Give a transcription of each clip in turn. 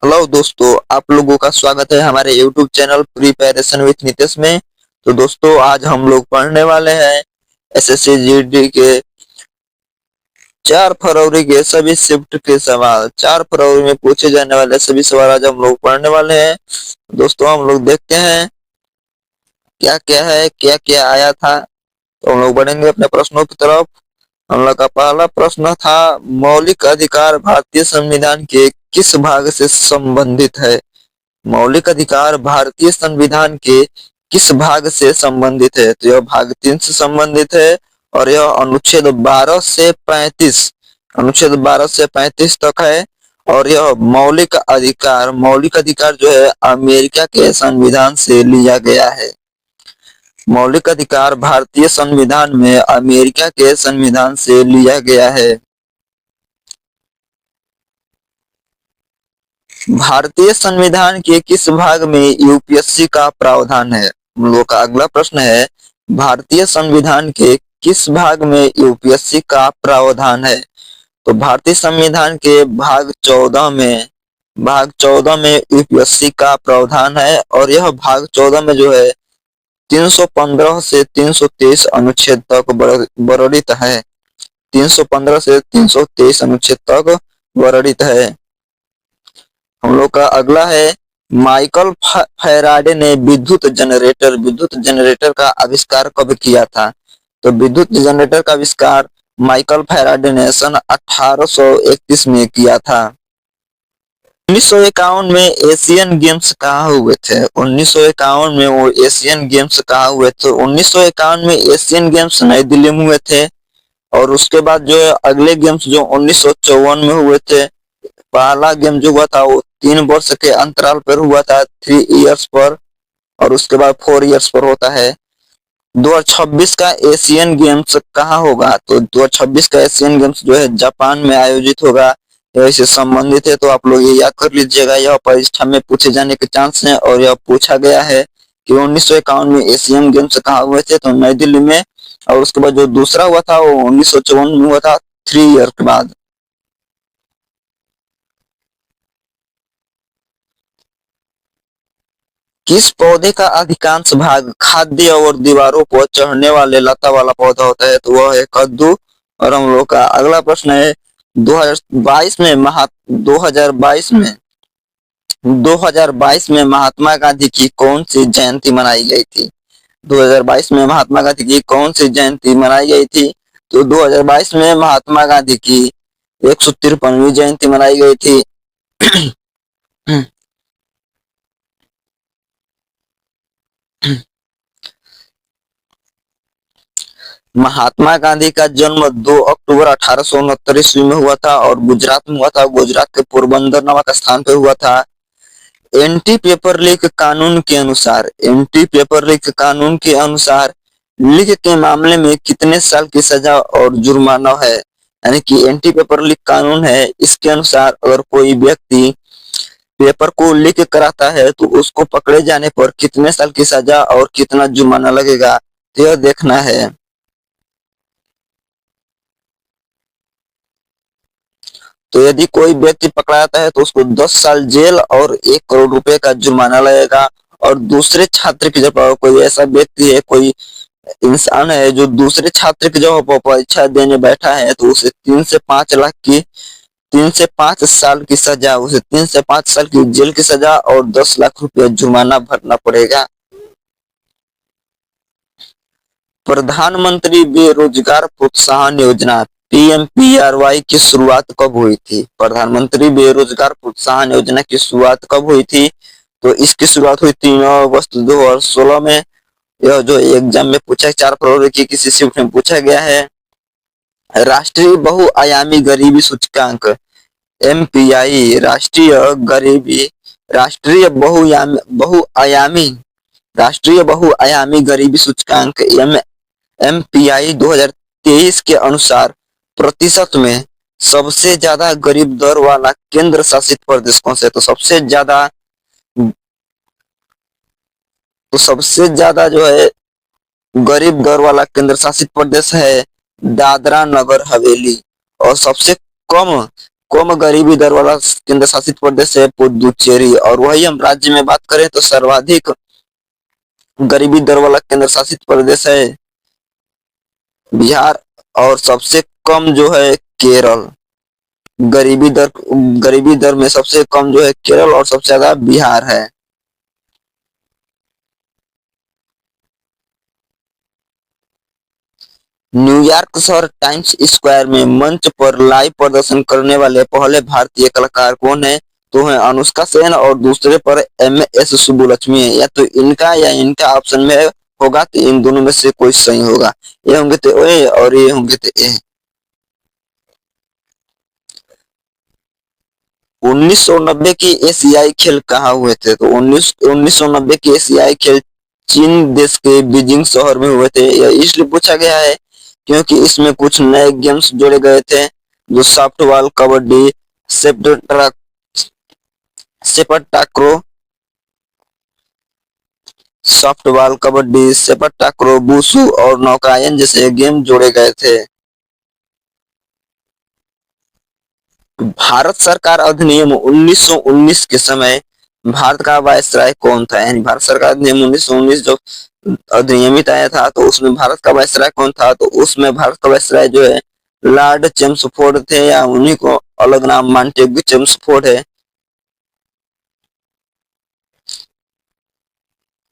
Hello दोस्तों, आप लोगों का स्वागत है हमारे YouTube channel preparation with Nitesh में। तो दोस्तों, आज हम लोग पढ़ने वाले हैं एसएससी जीडी के 4 फरवरी के सभी शिफ्ट के सवाल। 4 फरवरी में पूछे जाने वाले सभी सवाल आज हम लोग पढ़ने वाले हैं। दोस्तों, हम लोग देखते हैं क्या क्या है, क्या क्या आया था। तो हम लोग बढ़ेंगे अपने प्रश्नों की तरफ। हम लोग का पहला प्रश्न था, मौलिक अधिकार भारतीय संविधान के किस भाग से संबंधित है? मौलिक अधिकार भारतीय संविधान के किस भाग से संबंधित है? तो यह भाग 3 से संबंधित है और यह अनुच्छेद 12 से 35 तक है। और यह मौलिक अधिकार जो है अमेरिका के संविधान से लिया गया है। मौलिक अधिकार भारतीय संविधान में अमेरिका के संविधान से लिया गया है। भारतीय संविधान के किस भाग में यूपीएससी का प्रावधान है? हम लोगों का अगला प्रश्न है, भारतीय संविधान के किस भाग में यूपीएससी का प्रावधान है? तो भारतीय संविधान के भाग 14 में यूपीएससी का प्रावधान है। और यह भाग 14 में जो है 315 से 323 अनुच्छेद तक वर्णित है। 315 से 323 अनुच्छेद तक वर्णित है। हम लोग का अगला है, माइकल फैराडे ने विद्युत जनरेटर का आविष्कार कब किया था? तो विद्युत जनरेटर का आविष्कार माइकल फैराडे ने सन 1831 में किया था। 1951 में एशियन गेम्स कहाँ हुए थे? 1951 में वो एशियन गेम्स कहाँ हुए थे? 1951 में एशियन गेम्स नई दिल्ली में हुए थे। और उसके बाद जो है अगले गेम्स जो 1954 में हुए थे, पहला गेम जो हुआ था वो 3 वर्ष के अंतराल पर हुआ था, 3 इयर्स पर। और उसके बाद 4 इयर्स पर होता है। 2026 का एशियन गेम्स कहाँ होगा? तो 2026 का एशियन गेम्स जो है जापान में आयोजित होगा। इससे संबंधित है, तो आप लोग ये याद कर लीजिएगा। यह परीक्षा में पूछे जाने के चांस हैं। और यह पूछा गया है कि 1951 में एशियन गेम्स कहाँ हुए थे? तो नई दिल्ली में। और उसके बाद जो दूसरा हुआ था वो 1954 में हुआ था, 3 ईयर के बाद। किस पौधे का अधिकांश भाग खाद्य और दीवारों पर चढ़ने वाले लता वाला पौधा होता है? तो वह है कद्दू। और हम लोग का अगला प्रश्न है, 2022 में महात्मा गांधी की कौन सी जयंती मनाई गई थी? 2022 में महात्मा गांधी की कौन सी जयंती मनाई गई थी? तो 2022 में महात्मा गांधी की 153वीं जयंती मनाई गई थी। महात्मा गांधी का जन्म 2 अक्टूबर 1869 ईस्वी में हुआ था और गुजरात में हुआ था। गुजरात के पोरबंदर नामक स्थान पे हुआ था। एंटी पेपर लीक कानून के अनुसार लीक के मामले में कितने साल की सजा और जुर्माना है? यानी कि एंटी पेपर लीक कानून है, इसके अनुसार अगर कोई व्यक्ति पेपर को लीक कराता है तो उसको पकड़े जाने पर कितने साल की सजा और कितना जुर्माना लगेगा, तो यह देखना है। तो यदि कोई व्यक्ति पकड़ा जाता है तो उसको 10 साल जेल और 1 करोड़ रुपए का जुर्माना लगेगा। और दूसरे छात्र की जब कोई ऐसा व्यक्ति है, कोई इंसान है जो दूसरे छात्र की जब परीक्षा देने बैठा है, तो उसे 3 से 5 साल की सजा, उसे 3 से 5 साल की जेल की सजा और 10 लाख रुपए जुर्माना भरना पड़ेगा। प्रधानमंत्री बेरोजगार प्रोत्साहन योजना PMPRY की शुरुआत कब हुई थी? प्रधानमंत्री बेरोजगार प्रोत्साहन योजना की शुरुआत कब हुई थी? तो इसकी शुरुआत हुई थी 9 अगस्त 2016 में। यह जो एग्जाम में पूछा, 4 फरवरी की किसी शिफ्ट में पूछा गया है। राष्ट्रीय बहुआयामी गरीबी सूचकांक MPI, राष्ट्रीय बहुआयामी गरीबी सूचकांक MPI 2023 के अनुसार प्रतिशत में सबसे ज्यादा गरीब दर वाला केंद्र शासित प्रदेश कौन सा है? तो सबसे ज्यादा जो है गरीब दर वाला केंद्र शासित प्रदेश है दादरा नगर हवेली। और सबसे कम कम गरीबी दर वाला केंद्र शासित प्रदेश है पुदुचेरी। और वही हम राज्य में बात करें तो सर्वाधिक गरीबी दर वाला केंद्र शासित प्रदेश है बिहार, और सबसे कम जो है केरल। गरीबी दर गरीबी दर में सबसे कम जो है केरल और सबसे ज्यादा बिहार है। न्यूयॉर्क शहर टाइम्स स्क्वायर में मंच पर लाइव प्रदर्शन करने वाले पहले भारतीय कलाकार कौन है? तो है अनुष्का सेन, और दूसरे पर MS सुब्बुलक्ष्मी है। या तो इनका या इनका ऑप्शन में होगा, तो इन दोनों में से कोई सही होगा। ये होंगे तो ए और ये होंगे तो ए। 1990 की एशियाई खेल कहाँ हुए थे? तो 1990 की एशियाई खेल चीन देश के बीजिंग शहर में हुए थे। यह इसलिए पूछा गया है क्योंकि इसमें कुछ नए गेम्स जोड़े गए थे, जो softball, kabaddi, sepak, softball, kabaddi, sepak, wushu और नौकायन जैसे गेम जोड़े गए थे। भारत सरकार अधिनियम 1919 के समय भारत का वायसराय कौन था? यानी भारत सरकार अधिनियम 1919 जो अधिनियमित आया था, तो उसमें भारत का वायसराय कौन था? तो उसमें भारत का वायसराय जो है लॉर्ड चेम्सफोर्ड थे, या उन्हीं को अलग नाम मॉन्टेग्यू चेम्सफोर्ड है।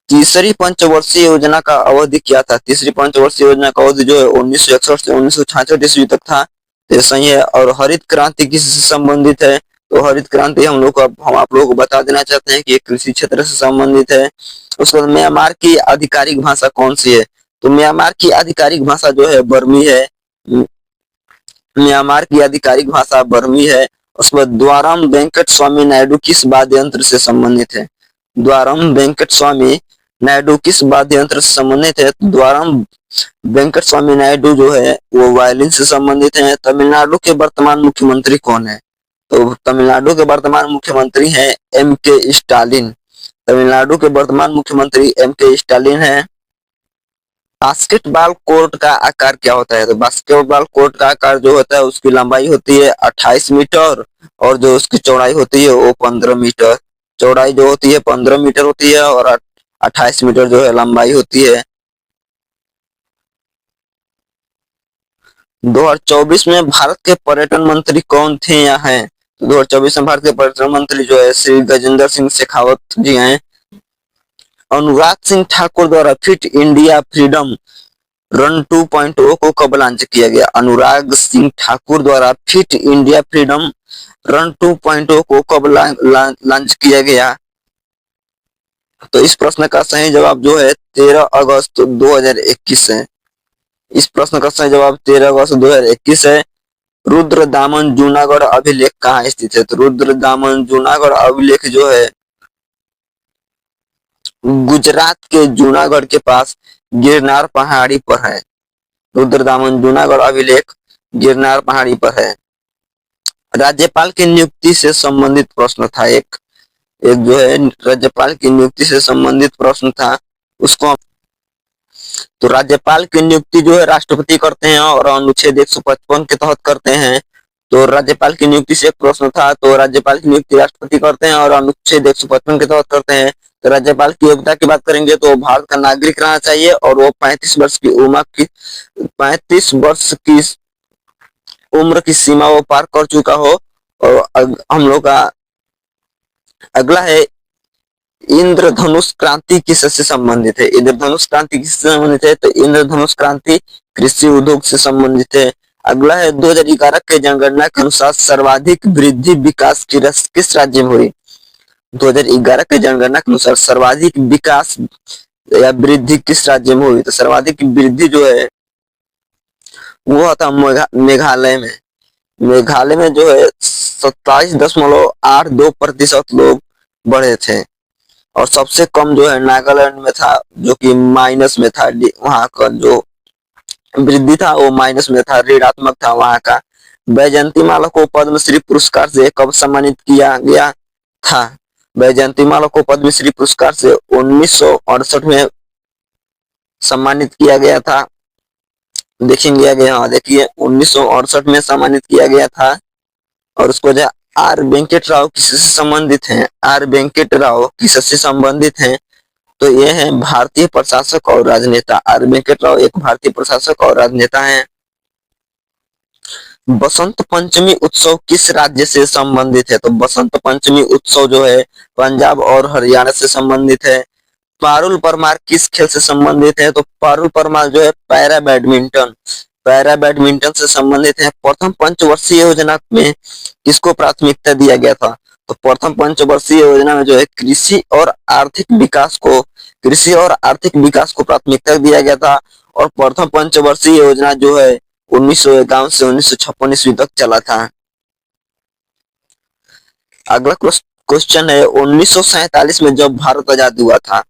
तीसरी पंचवर्षीय योजना का अवधि क्या था? तीसरी पंचवर्षीय योजना का अवधि जो है 1961 से 1966 ईस्वी तक था। तो सही है। और हरित क्रांति किससे संबंधित है? तो हरित क्रांति हम आप लोगों को बता देना चाहते हैं कि ये कृषि क्षेत्र से संबंधित है। उसके बाद म्यांमार की आधिकारिक भाषा कौन सी है? तो म्यांमार की आधिकारिक भाषा जो है बर्मी है। म्यांमार की आधिकारिक भाषा बर्मी है। उसके बाद द्वारम वेंकट स्वामी नायडू किस वाद्य यंत्र से संबंधित है? द्वारम वेंकट स्वामी नायडू किस वाद्य यंत्र से संबंधित है? द्वारम वेंकट स्वामी नायडू जो है वो वायलिन से संबंधित है। तमिलनाडु के वर्तमान मुख्यमंत्री कौन है? तो तमिलनाडु के वर्तमान मुख्यमंत्री हैं MK स्टालिन। तमिलनाडु के वर्तमान मुख्यमंत्री MK स्टालिन है। बास्केटबॉल कोर्ट का आकार क्या होता है? तो बास्केटबॉल कोर्ट का आकार जो होता है उसकी लंबाई होती है 28 मीटर, और जो उसकी चौड़ाई होती है वो 15 मीटर। चौड़ाई जो होती है 15 मीटर होती है, और 28 मीटर जो है लंबाई होती है। 2024 में भारत के पर्यटन मंत्री कौन थे या हैं? तो 2024 में भारत के पर्यटन मंत्री जो है श्री गजेंद्र सिंह शेखावत जी हैं। अनुराग सिंह ठाकुर द्वारा फिट इंडिया फ्रीडम रन 2.0 को कब लॉन्च किया गया? अनुराग सिंह ठाकुर द्वारा फिट इंडिया फ्रीडम रन 2.0 को कब लॉन्च किया गया? तो इस प्रश्न का सही जवाब जो है 13 अगस्त 2021 है। इस प्रश्न का सही जवाब 13 अगस्त 2021 है। रुद्र दामन जूनागढ़ अभिलेख कहाँ स्थित है? तो रुद्र दामन जूनागढ़ अभिलेख जो है गुजरात के जूनागढ़ के पास गिरनार पहाड़ी पर है। रुद्र दामन जूनागढ़ अभिलेख गिरनार पहाड़ी पर है। राज्यपाल की नियुक्ति से संबंधित प्रश्न था एक जो है राज्यपाल की नियुक्ति से संबंधित प्रश्न था उसको। तो राज्यपाल की नियुक्ति जो है राष्ट्रपति करते हैं, और अनुच्छेद 155 के तहत करते हैं। तो राज्यपाल की नियुक्ति से एक प्रश्न था, तो राज्यपाल की नियुक्ति राष्ट्रपति करते हैं और अनुच्छेद 155 के तहत करते हैं। तो राज्यपाल की योग्यता की बात करेंगे तो भारत का नागरिक रहना चाहिए, और वो 35 वर्ष की उम्र की सीमा वो पार कर चुका हो। और हम लोग का अगला है इंद्रधनुष क्रांति किससे संबंधित है? इंद्रधनुष क्रांति किससे संबंधित है? तो इंद्रधनुष क्रांति कृषि उद्योग से संबंधित है। अगला है 2011 के जनगणना के अनुसार सर्वाधिक वृद्धि विकास किस राज्य में हुई? 2011 के जनगणना के अनुसार सर्वाधिक विकास या वृद्धि किस राज्य में हुई? तो सर्वाधिक वृद्धि जो है वो था मेघालय में। मेघालय में जो है 27.82% लोग बढ़े थे, और सबसे कम जो है नागालैंड में था, जो कि माइनस में था। वहां का जो वृद्धि था वो माइनस में था, ऋणात्मक था वहां का। वैजयंती माला को पद्मश्री पुरस्कार से कब सम्मानित किया गया था? वैजयंती माला को पद्मश्री पुरस्कार से 1968 में सम्मानित किया गया था। देखेंगे आगे, हाँ देखिए 1968 में सम्मानित किया गया था। और उसको जो आर वेंकट राव किससे संबंधित हैं, आर वेंकट राव किससे संबंधित हैं, तो ये है भारतीय प्रशासक और राजनेता। आर वेंकट राव एक भारतीय प्रशासक और राजनेता हैं। बसंत पंचमी उत्सव किस राज्य से संबंधित है, तो बसंत पंचमी उत्सव जो है पंजाब और हरियाणा से संबंधित है। पारुल परमार किस खेल से संबंधित है, तो पारुल परमार जो है पैरा बैडमिंटन से संबंधित है। प्रथम पंचवर्षीय योजना में किसको प्राथमिकता दिया गया था, तो प्रथम पंचवर्षीय योजना में जो है कृषि और आर्थिक विकास को प्राथमिकता दिया गया था। और प्रथम पंचवर्षीय योजना जो है 1951 से 1956 ईस्वी तक चला था। अगला क्वेश्चन है 1947 में जब भारत आजाद हुआ था,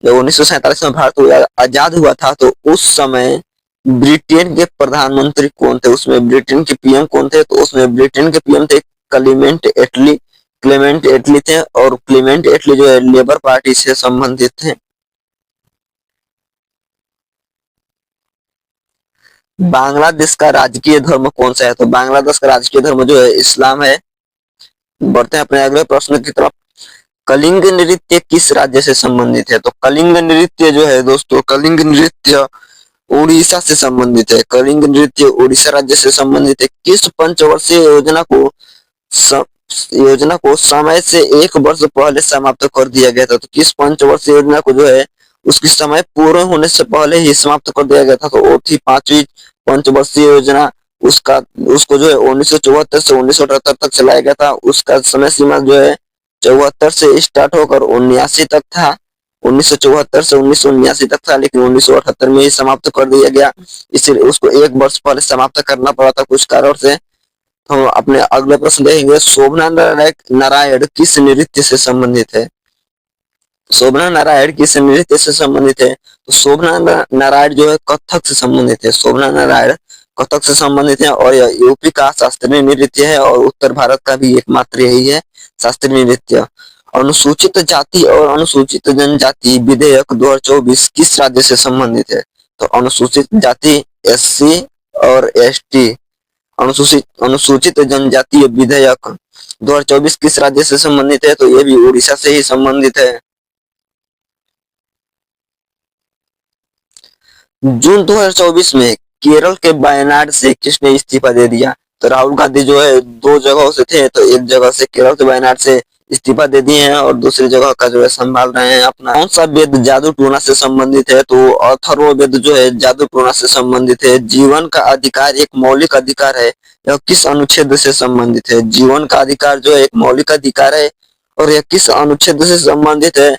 जब 1947 में भारत आजाद हुआ था तो उस समय ब्रिटेन के प्रधानमंत्री कौन थे, उसमें ब्रिटेन के पीएम कौन थे, तो उसमें ब्रिटेन के पीएम थे क्लेमेंट एटली थे। और क्लेमेंट एटली जो है लेबर पार्टी से संबंधित थे। बांग्लादेश का राजकीय धर्म कौन सा है, तो बांग्लादेश का राजकीय धर्म जो है इस्लाम है। बढ़ते हैं अपने अगले प्रश्न की तरफ। कलिंग नृत्य किस राज्य से संबंधित है, तो कलिंग नृत्य जो है दोस्तों, कलिंग नृत्य उड़ीसा से संबंधित है। कलिंग नृत्य उड़ीसा राज्य से संबंधित है। किस पंचवर्षीय योजना को समय से 1 वर्ष पहले समाप्त कर दिया गया था, तो किस पंचवर्षीय योजना को जो है उसकी समय पूर्ण होने से पहले ही समाप्त कर दिया गया था, तो वो थी 5वीं पंचवर्षीय योजना। उसको जो है 1974 से 1978 तक चलाया गया था। उसका समय सीमा जो है 74 से स्टार्ट होकर 79 तक था। 1974 से 1979 तक था, लेकिन 1978 में ही समाप्त कर दिया गया, इसलिए उसको 1 वर्ष पहले समाप्त करना पड़ा था कुछ कारणों से। हम अपने अगले प्रश्न देखेंगे, शोभना नारायण किस नृत्य से संबंधित है, शोभना नारायण किस नृत्य से संबंधित है, तो शोभना नारायण जो है कथक से संबंधित है। शोभना नारायण कथक से संबंधित है और यह यूपी का शास्त्रीय नृत्य है और उत्तर भारत का भी एकमात्र यही है शास्त्रीय नृत्य। अनुसूचित जाति और अनुसूचित जनजाति विधेयक 2024 किस राज्य से संबंधित है, तो अनुसूचित जाति एससी और एसटी, अनुसूचित जनजातीय विधेयक 2024 किस राज्य से संबंधित है, तो ये भी उड़ीसा से ही संबंधित है। जून 2024 में केरल के वायनाड से किसने इस्तीफा दे दिया, तो राहुल गांधी जो है 2 जगहों से थे, तो एक जगह से केरल के वायनाड से इस्तीफा दे दिए हैं और दूसरी जगह का जो है संभाल रहे हैं अपना। कौन सा वेद जादू टोना से संबंधित है, तो अथर्ववेद जो है जादू टोना से संबंधित है। जीवन का अधिकार एक मौलिक अधिकार है, यह किस अनुच्छेद से संबंधित है, जीवन का अधिकार जो है एक मौलिक अधिकार है और यह किस अनुच्छेद से संबंधित है,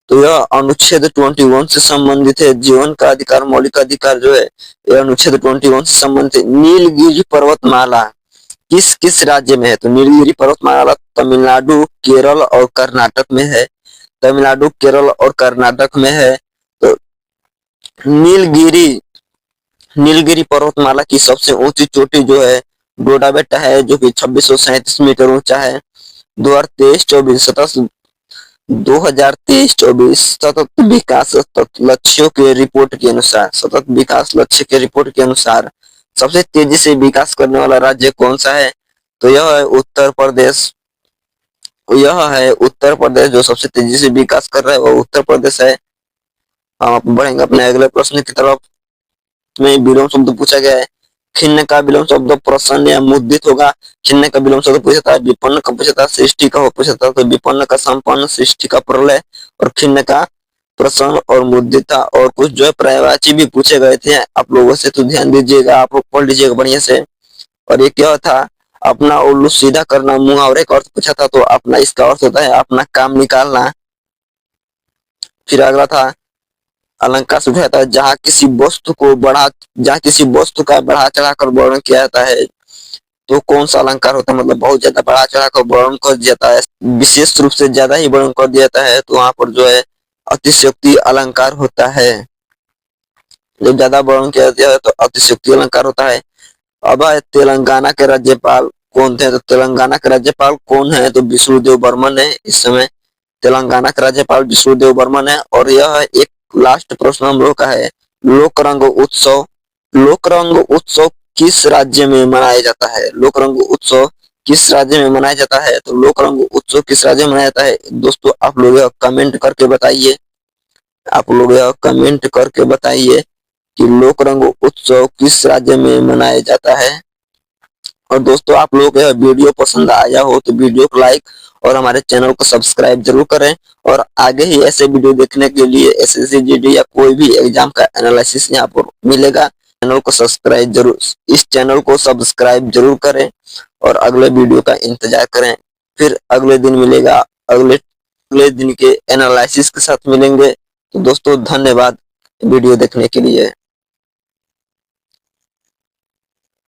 तो यह अनुच्छेद 21 से संबंधित है। जीवन का अधिकार मौलिक अधिकार जो है यह अनुच्छेद 21 से संबंधित है। नीलगिरी पर्वतमाला किस किस राज्य में है, तो नीलगिरी पर्वतमाला तमिलनाडु, केरल और कर्नाटक में है। तमिलनाडु, केरल और कर्नाटक में है। तो नीलगिरी पर्वतमाला की सबसे ऊंची चोटी जो है डोडा बेट्टा है, जो कि 2637 मीटर ऊंचा है। 2023-24 सतत विकास लक्ष्यों के रिपोर्ट के अनुसार, सतत विकास लक्ष्य के रिपोर्ट के अनुसार सबसे तेजी से विकास करने वाला राज्य कौन सा है, तो यह है उत्तर प्रदेश। यह है उत्तर प्रदेश जो सबसे तेजी से विकास कर रहा है, वो उत्तर प्रदेश है। हम बढ़ेंगे अपने अगले प्रश्न की तरफ। में विलोम शब्द पूछा गया है। खिन्न का विलोम शब्द प्रसन्न या मुद्रित होगा। खिन्न का विलोम शब्द पूछा था, विपन्न का पूछा था, सृष्टि का पूछा था, तो विपन्न का संपन्न, सृष्टि का प्रलय और खिन्न का प्रसन्न और मुद्रित था। और कुछ जो है पर्यायवाची भी पूछे गए थे आप लोगों से, तो ध्यान दीजिएगा, आप लोग पढ़ लीजिएगा बढ़िया से। और ये क्या था, अपना उल्लू सीधा करना। मुहावरे का अर्थ पूछा था, तो अपना इसका अर्थ होता है अपना काम निकालना। फिर अगला था अलंकार से उठाया था, जहाँ किसी वस्तु का बढ़ा चढ़ा कर वर्णन किया जाता है, तो कौन सा अलंकार होता है, मतलब बहुत ज्यादा बढ़ा चढ़ा कर वर्णन कर दिया जाता है, विशेष रूप से ज्यादा ही वर्णन कर दिया जाता है, तो वहां पर जो है अतिशयोक्ति अलंकार होता है। जब ज्यादा वर्णन किया जाता है तो अतिशयोक्ति अलंकार होता है। अब तेलंगाना के राज्यपाल कौन थे, तो तेलंगाना के राज्यपाल कौन है, तो विष्णुदेव बर्मन है। इस समय तेलंगाना के राज्यपाल विष्णुदेव बर्मन है। और यह एक लास्ट प्रश्न हम लोग का है, लोकरंग उत्सव किस राज्य में मनाया जाता है, लोकरंग उत्सव किस राज्य में मनाया जाता है? तो लोक रंग उत्सव किस राज्य में मनाया जाता है? दोस्तों आप लोग यह कमेंट करके बताइए, आप लोग यह कमेंट करके बताइए कि लोक रंग उत्सव किस राज्य में मनाया जाता है। और दोस्तों आप लोगों को यह वीडियो पसंद आया हो तो वीडियो को लाइक और हमारे चैनल को सब्सक्राइब जरूर करें। और आगे ही ऐसे वीडियो देखने के लिए एसएससी जीडी या कोई भी एग्जाम का एनालिसिस यहाँ पर मिलेगा। चैनल को सब्सक्राइब जरूर, इस चैनल को सब्सक्राइब जरूर करें और अगले वीडियो का इंतजार करें। फिर अगले दिन मिलेगा, अगले दिन के एनालिसिस के साथ मिलेंगे। तो दोस्तों धन्यवाद वीडियो देखने के लिए।